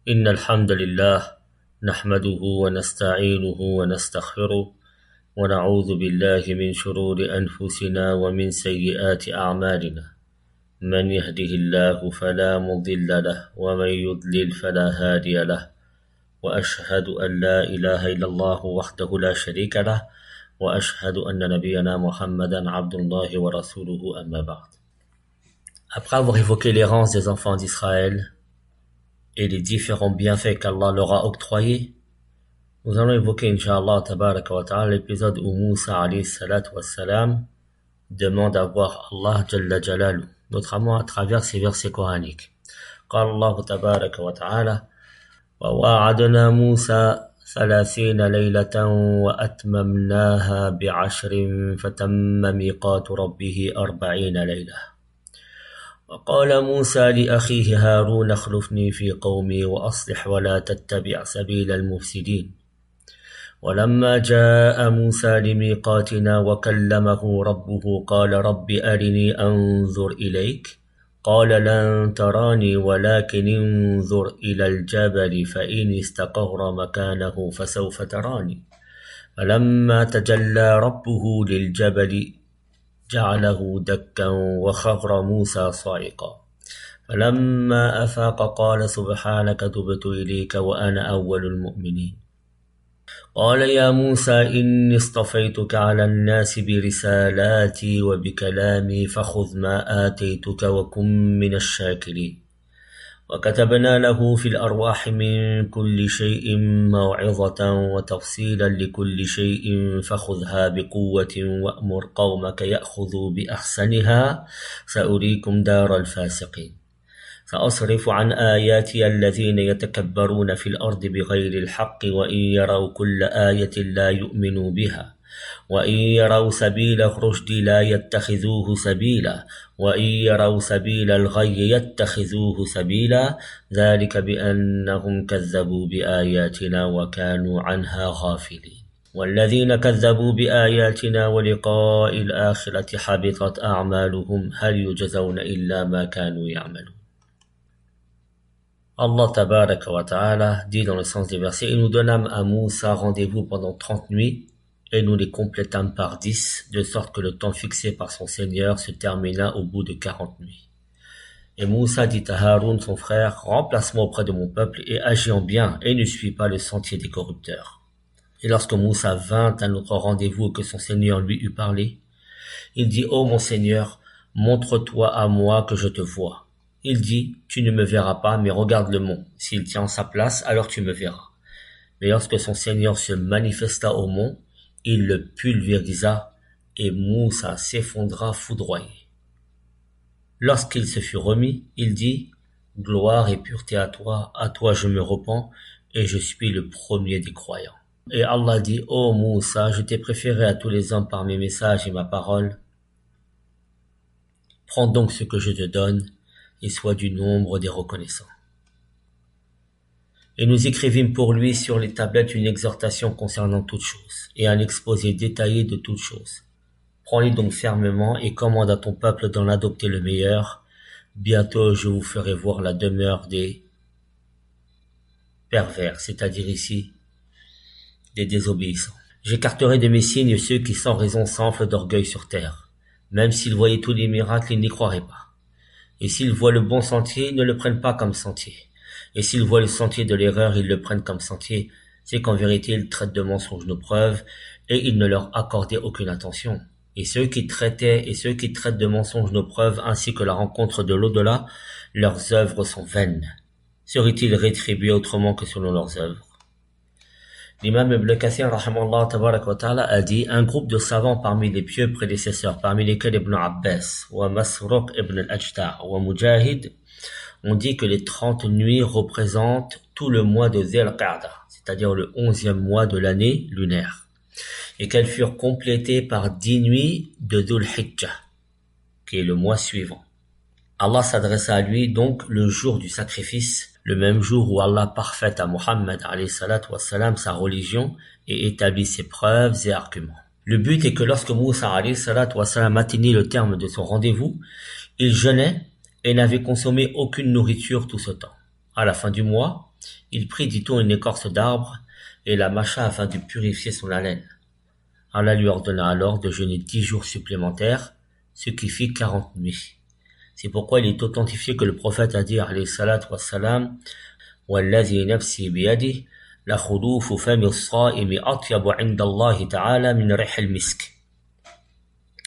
إن الحمد لله نحمده ونستعينه ونستغفره ونعوذ بالله من شرور أنفسنا ومن سيئات أعمالنا من يهده الله فلا مضل له ومن يضلل فلا هادي له وأشهد أن لا إله إلا الله وحده لا شريك له وأشهد أن نبينا محمدا عبد الله ورسوله أما بعد. Après avoir évoqué l'errance des enfants d'Israël et les différents bienfaits qu'Allah leur a octroyés, nous allons évoquer, Inch'Allah, tabaraka wa ta'ala, l'épisode où Moussa, alayhi salatu wa salam, demande à voir Allah, jalla jalalu, notamment à travers ces versets coraniques. قال الله تبارك وتعالى وواعدنا موسى 30 ليلة وأتممناها ب10 فتم ميقات ربه 40 ليلة وقال موسى لأخيه هارون اخلفني في قومي وأصلح ولا تتبع سبيل المفسدين ولما جاء موسى لميقاتنا وكلمه ربه قال رب أرني أنظر إليك قال لن تراني ولكن انظر إلى الجبل فإن استقر مكانه فسوف تراني فلما تجلى ربه للجبل جعله دكا وخر موسى صعقا فلما أفاق قال سبحانك تبت إليك وأنا أول المؤمنين قال يا موسى إني اصطفيتك على الناس برسالاتي وبكلامي فخذ ما آتيتك وكن من الشاكرين وكتبنا له في الأرواح من كل شيء موعظة وتفصيلا لكل شيء فخذها بقوة وأمر قومك يأخذوا بأحسنها سأريكم دار الفاسقين فأصرف عن آياتي الذين يتكبرون في الأرض بغير الحق وإن يروا كل آية لا يؤمنوا بها وإن يروا سبيل الرشد لا يتخذوه سبيلا وإن يروا سبيل الغي يتخذوه سبيلا ذلك بأنهم كذبوا بآياتنا وكانوا عنها غافلين والذين كذبوا بآياتنا ولقاء الآخرة حبطت أعمالهم هل يجزون إلا ما كانوا يعملون. Allah tabaraka wa ta'ala dit dans le sens des versets, et nous donnâmes à Moussa rendez-vous pendant 30 nuits, et nous les complétâmes par 10, de sorte que le temps fixé par son Seigneur se termina au bout de 40 nuits. Et Moussa dit à Haroun, son frère, remplace-moi auprès de mon peuple et agis en bien, et ne suis pas le sentier des corrupteurs. Et lorsque Moussa vint à notre rendez-vous et que son Seigneur lui eut parlé, il dit, ô mon Seigneur, montre-toi à moi que je te vois. Il dit, tu ne me verras pas, mais regarde le mont. S'il tient sa place, alors tu me verras. Mais lorsque son Seigneur se manifesta au mont, il le pulvérisa et Moussa s'effondra foudroyé. Lorsqu'il se fut remis, il dit, gloire et pureté à toi je me repens et je suis le premier des croyants. Et Allah dit, ô Moussa, je t'ai préféré à tous les hommes par mes messages et ma parole. Prends donc ce que je te donne et sois du nombre des reconnaissants. Et nous écrivîmes pour lui sur les tablettes une exhortation concernant toutes choses, et un exposé détaillé de toutes choses. Prends-les donc fermement et commande à ton peuple d'en adopter le meilleur. Bientôt je vous ferai voir la demeure des pervers, c'est-à-dire ici des désobéissants. J'écarterai de mes signes ceux qui sans raison s'enflent d'orgueil sur terre. Même s'ils voyaient tous les miracles, ils n'y croiraient pas. Et s'ils voient le bon sentier, ils ne le prennent pas comme sentier. Et s'ils voient le sentier de l'erreur, ils le prennent comme sentier. C'est qu'en vérité, ils traitent de mensonges nos preuves, et ils ne leur accordaient aucune attention. Et ceux qui traitent de mensonges nos preuves, ainsi que la rencontre de l'au-delà, leurs œuvres sont vaines. Seraient-ils rétribués autrement que selon leurs œuvres? L'imam Ibn Kathir, rahimallahu tabarak wa ta'ala, a dit, un groupe de savants parmi les pieux prédécesseurs, parmi lesquels Ibn Abbas, wa Masruq ibn al-Ajda', wa Mujahid, ont dit que les 30 nuits représentent tout le mois de Dhul Qa'da, c'est-à-dire le 11e mois de l'année lunaire, et qu'elles furent complétées par 10 nuits de Dhul Hijjah, qui est le mois suivant. Allah s'adressa à lui donc le jour du sacrifice, le même jour où Allah parfaite à Muhammad alayhi salatu wassalam sa religion et établit ses preuves et arguments. Le but est que lorsque Moussa alayhi salatu wassalam atteignit le terme de son rendez-vous, il jeûnait et n'avait consommé aucune nourriture tout ce temps. À la fin du mois, Il prit, dit-on, une écorce d'arbre et la mâcha afin de purifier son haleine. Allah lui ordonna alors de jeûner 10 jours supplémentaires, ce qui fit 40 nuits. C'est pourquoi il est authentifié que le prophète a dit, alayhi salatu wassalam, وَالَّذِي نَفْسِي بِيَدِهِ لَخُلُوفُ فَمِ الصَّائِمِ أَطْيَبُ عِنْدَ اللَّهِ تَعَالَى مِنْ رِيحِ الْمِسْكِ.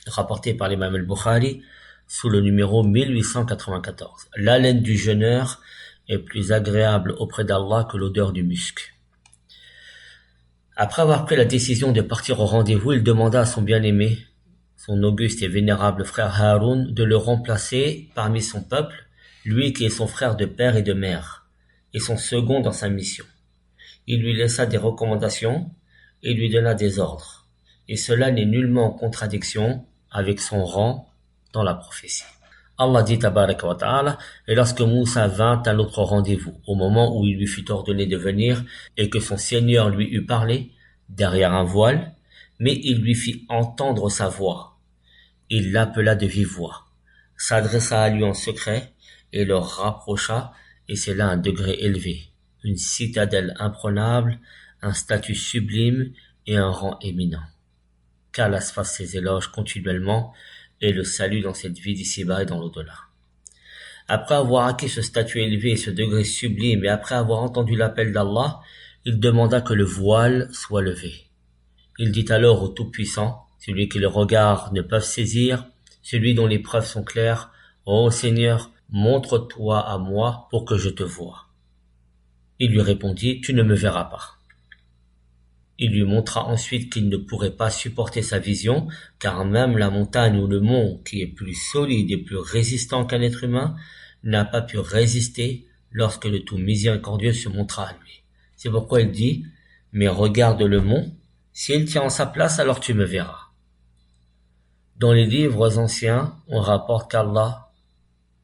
Rapporté par l'imam al-Bukhari sous le numéro 1894. L'haleine du jeûneur est plus agréable auprès d'Allah que l'odeur du musc. Après avoir pris la décision de partir au rendez-vous, il demanda à son bien-aimé, son auguste et vénérable frère Haroun, de le remplacer parmi son peuple, lui qui est son frère de père et de mère, et son second dans sa mission. Il lui laissa des recommandations et lui donna des ordres, et cela n'est nullement en contradiction avec son rang dans la prophétie. Allah dit tabaraka wa ta'ala, et lorsque Moussa vint à l'autre rendez-vous, au moment où il lui fut ordonné de venir, et que son Seigneur lui eut parlé, derrière un voile, mais il lui fit entendre sa voix. Il l'appela de vive voix, s'adressa à lui en secret, et le rapprocha, et c'est là un degré élevé, une citadelle imprenable, un statut sublime et un rang éminent. Qu'Allah fasse ses éloges continuellement, et le salut dans cette vie d'ici-bas et dans l'au-delà. Après avoir acquis ce statut élevé et ce degré sublime, et après avoir entendu l'appel d'Allah, il demanda que le voile soit levé. Il dit alors au Tout-Puissant, celui que les regards ne peuvent saisir, celui dont les preuves sont claires, « Ô Seigneur, montre-toi à moi pour que je te voie. » Il lui répondit, « Tu ne me verras pas. » Il lui montra ensuite qu'il ne pourrait pas supporter sa vision, car même la montagne ou le mont, qui est plus solide et plus résistant qu'un être humain, n'a pas pu résister lorsque le tout miséricordieux se montra à lui. C'est pourquoi il dit, « Mais regarde le mont, s'il tient en sa place, alors tu me verras. » Dans les livres anciens, on rapporte qu'Allah,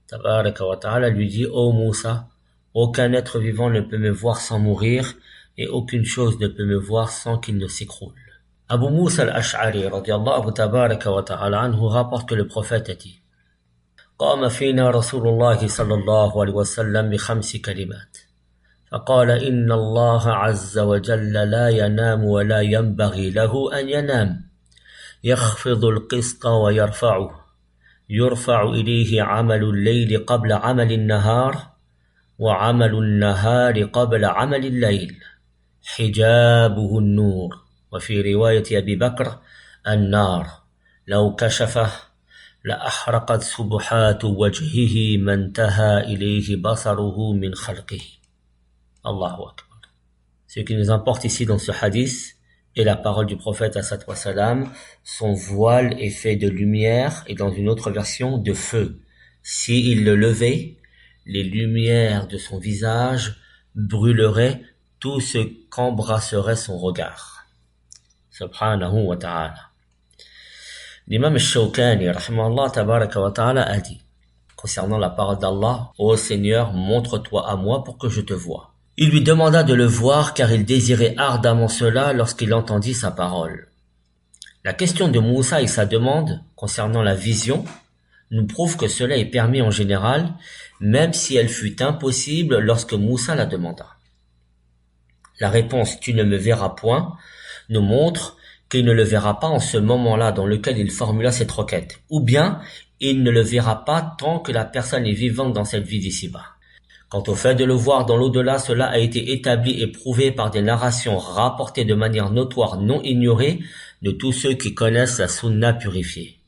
tabaraka wa ta'ala, lui dit, « Ô Moussa, aucun être vivant ne peut me voir sans mourir, et aucune chose ne peut me voir sans qu'il ne s'écroule. » Abu Moussa al-Ash'ari, radiyallahu tabaraka wa ta'ala anhu, rapporte que le prophète a dit, قام فينا رسول الله صلى الله عليه وسلم بخمس كلمات فقال إن الله عز وجل لا ينام ولا ينبغي له أن ينام يخفض القسط ويرفعه يرفع إليه عمل الليل قبل عمل النهار وعمل النهار قبل عمل الليل حجابه النور وفي رواية أبي بكر النار لو كشفه لأحرقت سبحات وجهه ما انتهى إليه بصره من خلقه. Allahu Akbar. Ce qui nous importe ici dans ce hadith est la parole du prophète sallallahu alayhi wa sallam. Son voile est fait de lumière et dans une autre version de feu. S'il le levait, les lumières de son visage brûleraient tout ce qu'embrasserait son regard. Subhanahu wa ta'ala. L'imam al-Shawkani, rahimahullah tabaraka wa ta'ala, a dit, concernant la parole d'Allah, « Ô Seigneur, montre-toi à moi pour que je te voie. » Il lui demanda de le voir car il désirait ardemment cela lorsqu'il entendit sa parole. La question de Moussa et sa demande concernant la vision nous prouve que cela est permis en général, même si elle fut impossible lorsque Moussa la demanda. La réponse « Tu ne me verras point » nous montre qu'il ne le verra pas en ce moment-là dans lequel il formula cette requête, ou bien il ne le verra pas tant que la personne est vivante dans cette vie d'ici-bas. Quant au fait de le voir dans l'au-delà, cela a été établi et prouvé par des narrations rapportées de manière notoire, non ignorée, de tous ceux qui connaissent la sunna purifiée.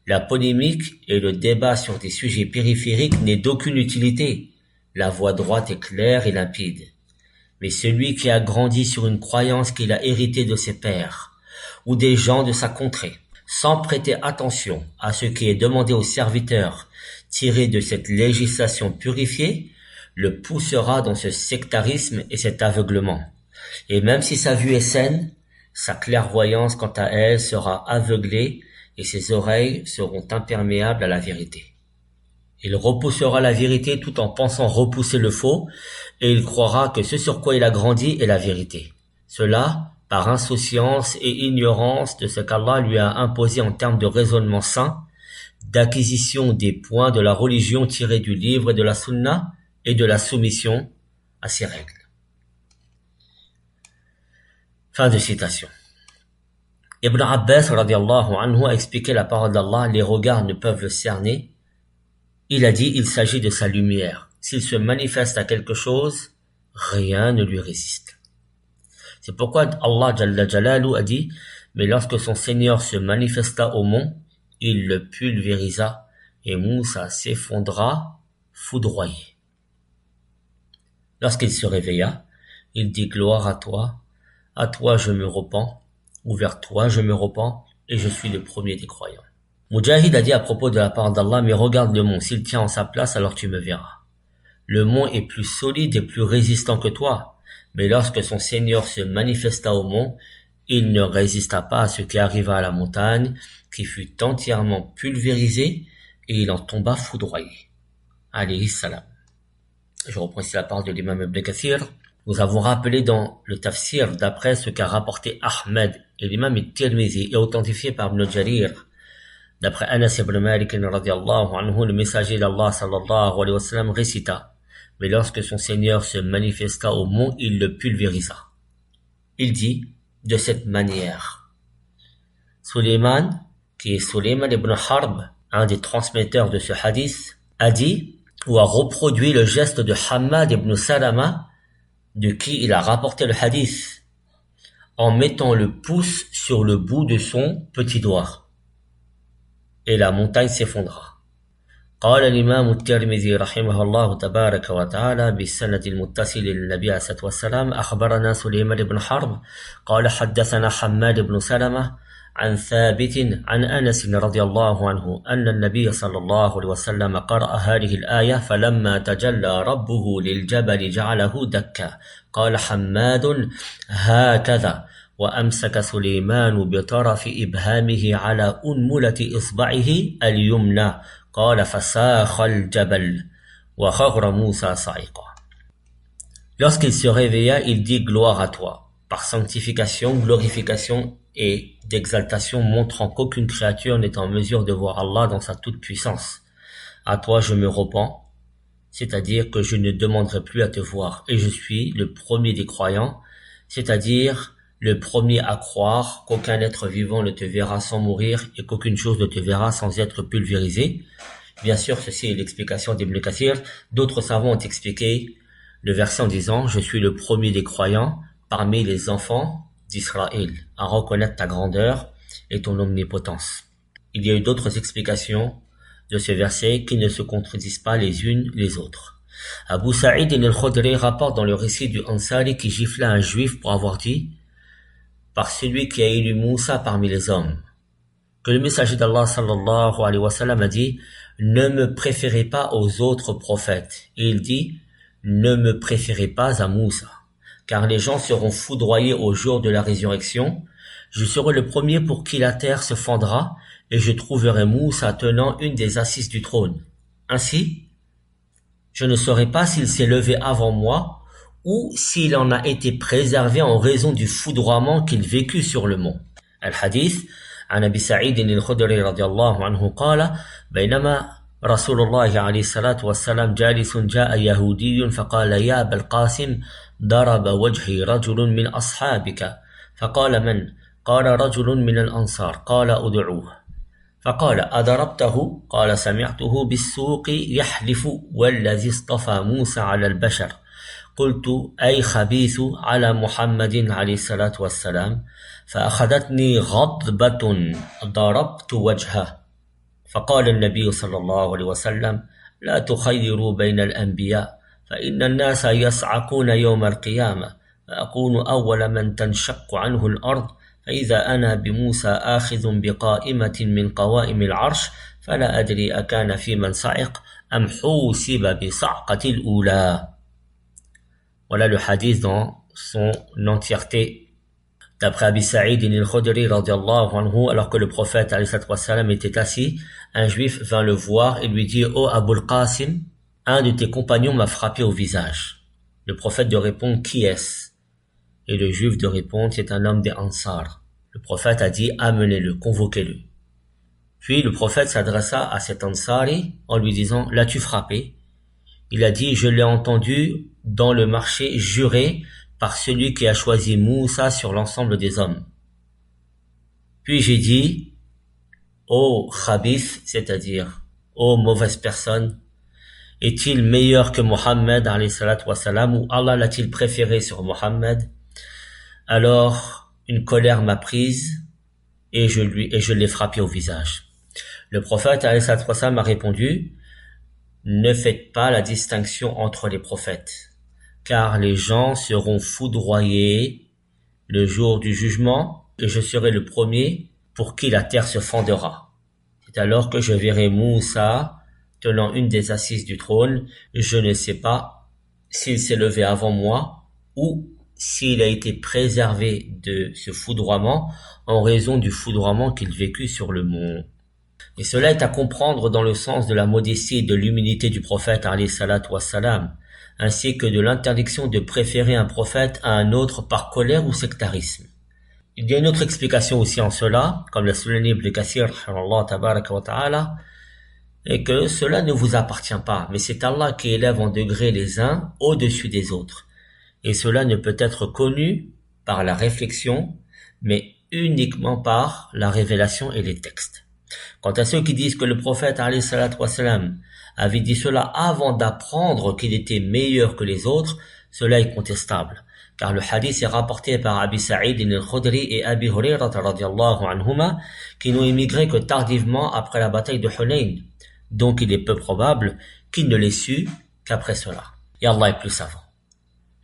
La polémique et le débat sur des sujets périphériques n'est d'aucune utilité. La voie droite est claire et limpide. Mais celui qui a grandi sur une croyance qu'il a héritée de ses pères, ou des gens de sa contrée, sans prêter attention à ce qui est demandé aux serviteurs tiré de cette législation purifiée, le poussera dans ce sectarisme et cet aveuglement. Et même si sa vue est saine, sa clairvoyance quant à elle sera aveuglée et ses oreilles seront imperméables à la vérité. Il repoussera la vérité tout en pensant repousser le faux, et il croira que ce sur quoi il a grandi est la vérité. Cela, par insouciance et ignorance de ce qu'Allah lui a imposé en termes de raisonnement sain, d'acquisition des points de la religion tirés du livre et de la sunna, et de la soumission à ses règles. Fin de citation. Ibn Abbas radiallahu anhu a expliqué la parole d'Allah, les regards ne peuvent le cerner. Il a dit, il s'agit de sa lumière. S'il se manifeste à quelque chose, rien ne lui résiste. C'est pourquoi Allah Jalla Jalalu a dit, mais lorsque son Seigneur se manifesta au mont, il le pulvérisa et Moussa s'effondra, foudroyé. Lorsqu'il se réveilla, il dit gloire à toi je me repens, ou vers toi je me repens, et je suis le premier des croyants. Mujahid a dit à propos de la parole d'Allah, mais regarde le mont, s'il tient en sa place, alors tu me verras. Le mont est plus solide et plus résistant que toi, mais lorsque son Seigneur se manifesta au mont, il ne résista pas à ce qui arriva à la montagne, qui fut entièrement pulvérisée, et il en tomba foudroyé. Alayhi salam. Je reprends ici la parole de l'imam Ibn Kathir. Nous avons rappelé dans le tafsir, d'après ce qu'a rapporté Ahmed et l'imam Tirmizi, et authentifié par Ibn Jarir, d'après Anas ibn Malik radiallahu anhu, le messager d'Allah sallallahu alayhi wa sallam récita, mais lorsque son Seigneur se manifesta au mont, il le pulvérisa. Il dit de cette manière. Sulayman, qui est Sulayman ibn Harb, un des transmetteurs de ce hadith, a dit ou a reproduit le geste de Hammad ibn Salama, de qui il a rapporté le hadith, en mettant le pouce sur le bout de son petit doigt. Et la montagne s'effondra. قال الإمام الترمذي رحمه الله تبارك وتعالى بالسند المتصل للنبي عليه الصلاة والسلام أخبرنا سليمان بن حرب قال حدثنا حماد بن سلمة عن ثابت عن أنس رضي الله عنه أن النبي صلى الله عليه وسلم قرأ هذه الآية فلما تجلى ربه للجبل جعله دكا قال حماد هكذا وأمسك سليمان بطرف إبهامه على أنملة إصبعه اليمنى قال فساخ الجبل وخر موسى صعقا. Lorsqu'il se réveilla, il dit gloire à toi, par sanctification, glorification et d'exaltation, montrant qu'aucune créature n'est en mesure de voir Allah dans sa toute-puissance. À toi je me repens, c'est-à-dire que je ne demanderai plus à te voir, et je suis le premier des croyants, c'est-à-dire le premier à croire qu'aucun être vivant ne te verra sans mourir et qu'aucune chose ne te verra sans être pulvérisée. Bien sûr, ceci est l'explication d'Ibn Kathir. D'autres savants ont expliqué le verset en disant « Je suis le premier des croyants parmi les enfants d'Israël à reconnaître ta grandeur et ton omnipotence. » Il y a eu d'autres explications de ce verset qui ne se contredisent pas les unes les autres. Abu Sa'id al-Khudri rapporte dans le récit du Ansari qui gifla un juif pour avoir dit « Par celui qui a élu Moussa parmi les hommes » que le messager d'Allah sallallahu alayhi wa sallam a dit « Ne me préférez pas aux autres prophètes » et il dit « Ne me préférez pas à Moussa, car les gens seront foudroyés au jour de la résurrection. Je serai le premier pour qui la terre se fendra et je trouverai Moussa tenant une des assises du trône. Ainsi, je ne saurai pas s'il s'est levé avant moi ou s'il en a été préservé en raison du foudroiement qu'il vécut sur le mont. » Al-Hadith عن أبي سعيد الخدري رضي الله عنه قال بينما رسول الله عليه الصلاة والسلام جالس جاء يهودي فقال يا أبا القاسم ضرب وجهي رجل من أصحابك فقال من؟ قال رجل من الأنصار قال أدعوه فقال أضربته؟ قال سمعته بالسوق يحلف والذي اصطفى موسى على البشر قلت أي خبيث على محمد عليه الصلاة والسلام فأخذتني غضبة ضربت وجهه فقال النبي صلى الله عليه وسلم لا تخيروا بين الأنبياء فإن الناس يصعقون يوم القيامة فأكون أول من تنشق عنه الأرض فإذا أنا بموسى آخذ بقائمة من قوائم العرش فلا أدري أكان في من صعق أم حوسب بصعقة الأولى. Voilà le hadith dans son entièreté. D'après Abi Sa'id al-Khudri radiyallahu anhu, alors que le prophète alayhi wa sallam était assis, un juif vint le voir et lui dit « Oh Abul Qasim, un de tes compagnons m'a frappé au visage. » Le prophète de répondre « Qui est-ce » Et le juif de répondre « C'est un homme des Ansar. » Le prophète a dit « Amenez-le, convoquez-le. » Puis le prophète s'adressa à cet Ansari en lui disant « L'as-tu frappé ?» Il a dit « Je l'ai entendu dans le marché jurer par celui qui a choisi Moussa sur l'ensemble des hommes. Puis j'ai dit, ô khabith, c'est-à-dire, ô mauvaise personne, est-il meilleur que Mohammed, alayhi salatu wassalam, ou Allah l'a-t-il préféré sur Mohammed? Alors, une colère m'a prise, et je l'ai frappé au visage. Le prophète, alayhi salatu wassalam, a répondu, ne faites pas la distinction entre les prophètes, car les gens seront foudroyés le jour du jugement, et je serai le premier pour qui la terre se fendera. C'est alors que je verrai Moussa tenant une des assises du trône. Je ne sais pas s'il s'est levé avant moi ou s'il a été préservé de ce foudroiement en raison du foudroiement qu'il vécut sur le mont. Et cela est à comprendre dans le sens de la modestie et de l'humilité du prophète alayhi salatu wassalam, ainsi que de l'interdiction de préférer un prophète à un autre par colère ou sectarisme. Il y a une autre explication aussi en cela, comme l'a souligné Ibn Kathir, et que cela ne vous appartient pas, mais c'est Allah qui élève en degré les uns au-dessus des autres. Et cela ne peut être connu par la réflexion, mais uniquement par la révélation et les textes. Quant à ceux qui disent que le prophète alayhi salatu wassalam avait dit cela avant d'apprendre qu'il était meilleur que les autres, cela est contestable. Car le hadith est rapporté par Abi Sa'id al-Khudri et Abi Hurayrata radiyallahu anhuma, qui n'ont émigré que tardivement après la bataille de Hunayn. Donc il est peu probable qu'il ne l'ait su qu'après cela. Et Allah est plus savant.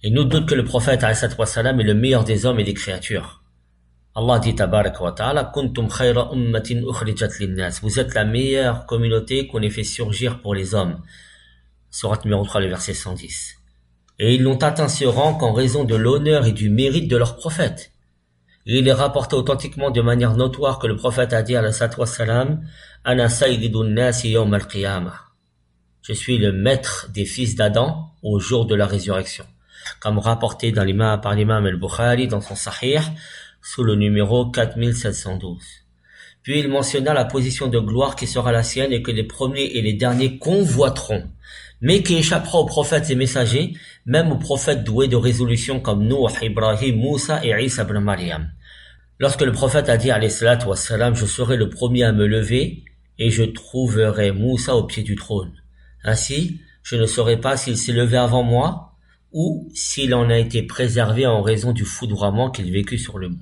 Et nous doute que le prophète alayhi salatu wassalam est le meilleur des hommes et des créatures. Allah dit tabaraka wa ta'ala, kuntum khayra ummatin ukhrijat linnas. Vous êtes la meilleure communauté qu'on ait fait surgir pour les hommes. Sourate numéro 3, le verset 110. Et ils l'ont atteint ce rang qu'en raison de l'honneur et du mérite de leur prophète. Et il est rapporté authentiquement de manière notoire que le prophète a dit alayhi salatu wassalam, Ana sayyidun nasi yawm al-qiyamah. Je suis le maître des fils d'Adam au jour de la résurrection. Comme rapporté par l'imam al-Bukhari dans son Sahih, sous le numéro 4712. Puis il mentionna la position de gloire qui sera la sienne et que les premiers et les derniers convoiteront, mais qui échappera aux prophètes et messagers, même aux prophètes doués de résolution comme Nuh, Ibrahim, Moussa et Isa ibn Maryam. Lorsque le prophète a dit alayhi salatu wassalam, je serai le premier à me lever et je trouverai Moussa au pied du trône. Ainsi, je ne saurai pas s'il s'est levé avant moi ou s'il en a été préservé en raison du foudroiement qu'il vécut sur le mont.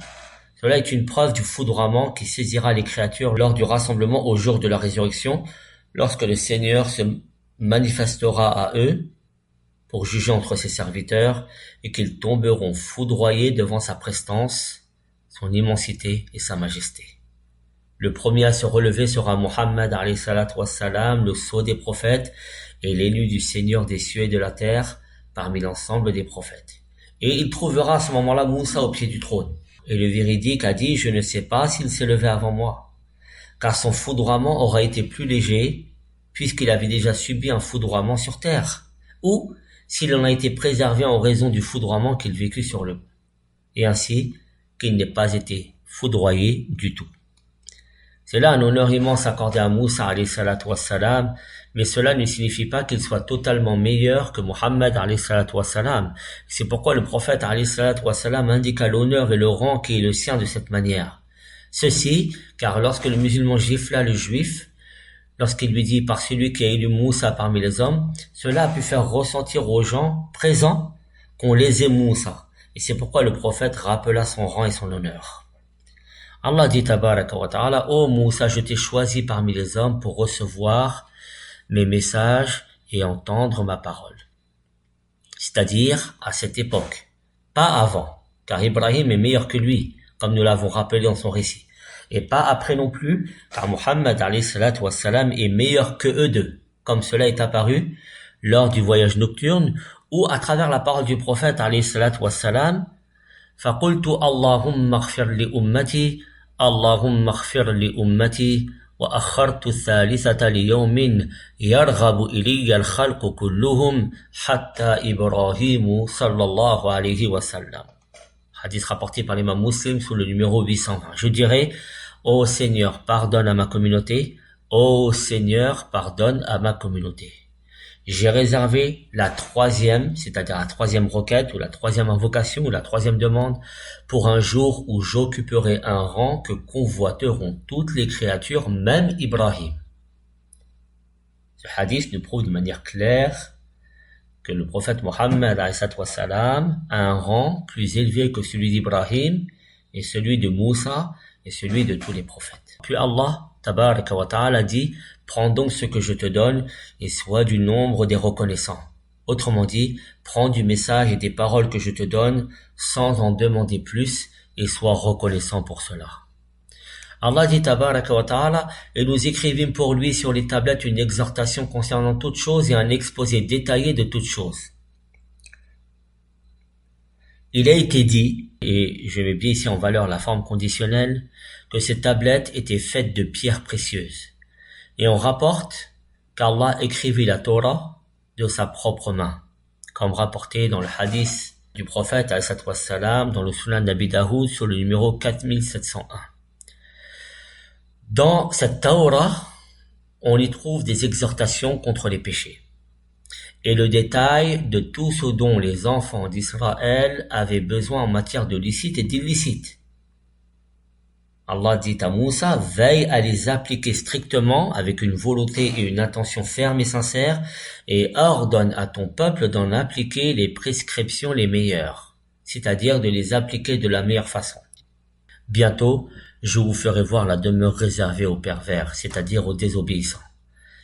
Cela est une preuve du foudroiement qui saisira les créatures lors du rassemblement au jour de la résurrection, lorsque le Seigneur se manifestera à eux pour juger entre ses serviteurs et qu'ils tomberont foudroyés devant sa prestance, son immensité et sa majesté. Le premier à se relever sera Mohammed alayhi salatu wassalam, le sceau des prophètes et l'élu du Seigneur des cieux et de la terre parmi l'ensemble des prophètes. Et il trouvera à ce moment-là Moussa au pied du trône. Et le véridique a dit, je ne sais pas s'il s'est levé avant moi, car son foudroiement aura été plus léger, puisqu'il avait déjà subi un foudroiement sur terre, ou s'il en a été préservé en raison du foudroiement qu'il vécut sur le mont, et ainsi qu'il n'ait pas été foudroyé du tout. C'est là un honneur immense accordé à Moussa alayhi salatu wassalam, mais cela ne signifie pas qu'il soit totalement meilleur que Mohammed alayhi salatu wassalam. C'est pourquoi le prophète alayhi salatu wassalam indiqua l'honneur et le rang qui est le sien de cette manière. Ceci, car lorsque le musulman gifla le juif, lorsqu'il lui dit par celui qui a élu Moussa parmi les hommes, cela a pu faire ressentir aux gens présents qu'on lésait Moussa. Et c'est pourquoi le prophète rappela son rang et son honneur. Allah dit tabaraka wa ta'ala, ô Moussa, je t'ai choisi parmi les hommes pour recevoir mes messages et entendre ma parole. C'est-à-dire à cette époque, pas avant, car Ibrahim est meilleur que lui, comme nous l'avons rappelé dans son récit, et pas après non plus, car Mohammed alayhi salatu wassalam est meilleur que eux deux, comme cela est apparu lors du voyage nocturne ou à travers la parole du prophète alayhi salatu wassalam, فقلت اللهم اغفر لأمتي اللهم اغفر لأمتي وأخرت الثالثة ليوم يرغب إلي الخلق كلهم حتى إبراهيم صلى الله عليه وسلم. Hadith rapporté par l'imam Muslim sous le numéro 820. Je dirai, ô Seigneur, pardonne à ma communauté, ô Seigneur, pardonne à ma communauté. J'ai réservé la troisième, c'est-à-dire la troisième requête ou la troisième invocation ou la troisième demande pour un jour où j'occuperai un rang que convoiteront toutes les créatures, même Ibrahim. Ce hadith nous prouve de manière claire que le prophète Mohammed a un rang plus élevé que celui d'Ibrahim et celui de Moussa et celui de tous les prophètes. Puis Allah, tabaraka wa ta'ala, dit: prends donc ce que je te donne et sois du nombre des reconnaissants. Autrement dit, prends du message et des paroles que je te donne sans en demander plus et sois reconnaissant pour cela. Allah dit tabaraka wa ta'ala, et nous écrivîmes pour lui sur les tablettes une exhortation concernant toutes choses et un exposé détaillé de toutes choses. Il a été dit, et je mets bien ici en valeur la forme conditionnelle, que ces tablettes étaient faites de pierres précieuses. Et on rapporte qu'Allah écrivit la Torah de sa propre main, comme rapporté dans le hadith du prophète dans le Sunan d'Abi Daoud sur le numéro 4701. Dans cette Torah, on y trouve des exhortations contre les péchés et le détail de tout ce dont les enfants d'Israël avaient besoin en matière de licite et d'illicite. Allah dit à Moussa: veille à les appliquer strictement avec une volonté et une intention ferme et sincère, et ordonne à ton peuple d'en appliquer les prescriptions les meilleures, c'est-à-dire de les appliquer de la meilleure façon. Bientôt, je vous ferai voir la demeure réservée aux pervers, c'est-à-dire aux désobéissants.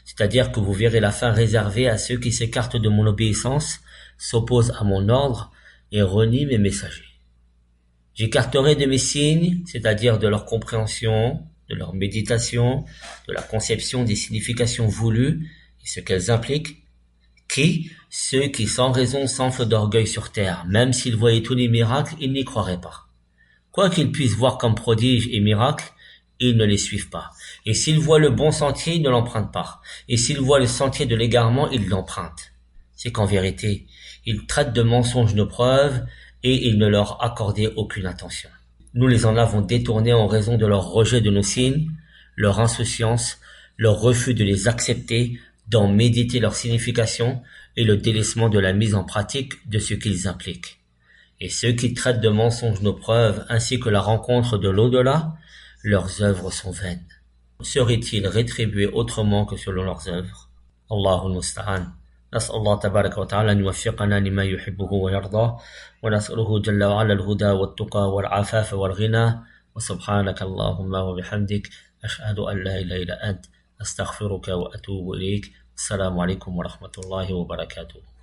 C'est-à-dire que vous verrez la fin réservée à ceux qui s'écartent de mon obéissance, s'opposent à mon ordre et renient mes messagers. J'écarterai de mes signes, c'est-à-dire de leur compréhension, de leur méditation, de la conception des significations voulues et ce qu'elles impliquent, ceux qui sans raison s'enflent d'orgueil sur terre, même s'ils voyaient tous les miracles, ils n'y croiraient pas. Quoi qu'ils puissent voir comme prodiges et miracles, ils ne les suivent pas. Et s'ils voient le bon sentier, ils ne l'empruntent pas. Et s'ils voient le sentier de l'égarement, ils l'empruntent. C'est qu'en vérité, ils traitent de mensonges nos preuves et ils ne leur accordaient aucune attention. Nous les en avons détournés en raison de leur rejet de nos signes, leur insouciance, leur refus de les accepter, d'en méditer leur signification et le délaissement de la mise en pratique de ce qu'ils impliquent. Et ceux qui traitent de mensonges nos preuves ainsi que la rencontre de l'au-delà, leurs œuvres sont vaines. Seraient-ils rétribués autrement que selon leurs œuvres? Allahul Musta'an. نسأل الله تبارك وتعالى أن يوفقنا لما يحبه ويرضاه ونسأله جل وعلا الهدى والتقى والعفاف والغنى وسبحانك اللهم وبحمدك أشهد أن لا إله إلا أنت أستغفرك وأتوب إليك السلام عليكم ورحمة الله وبركاته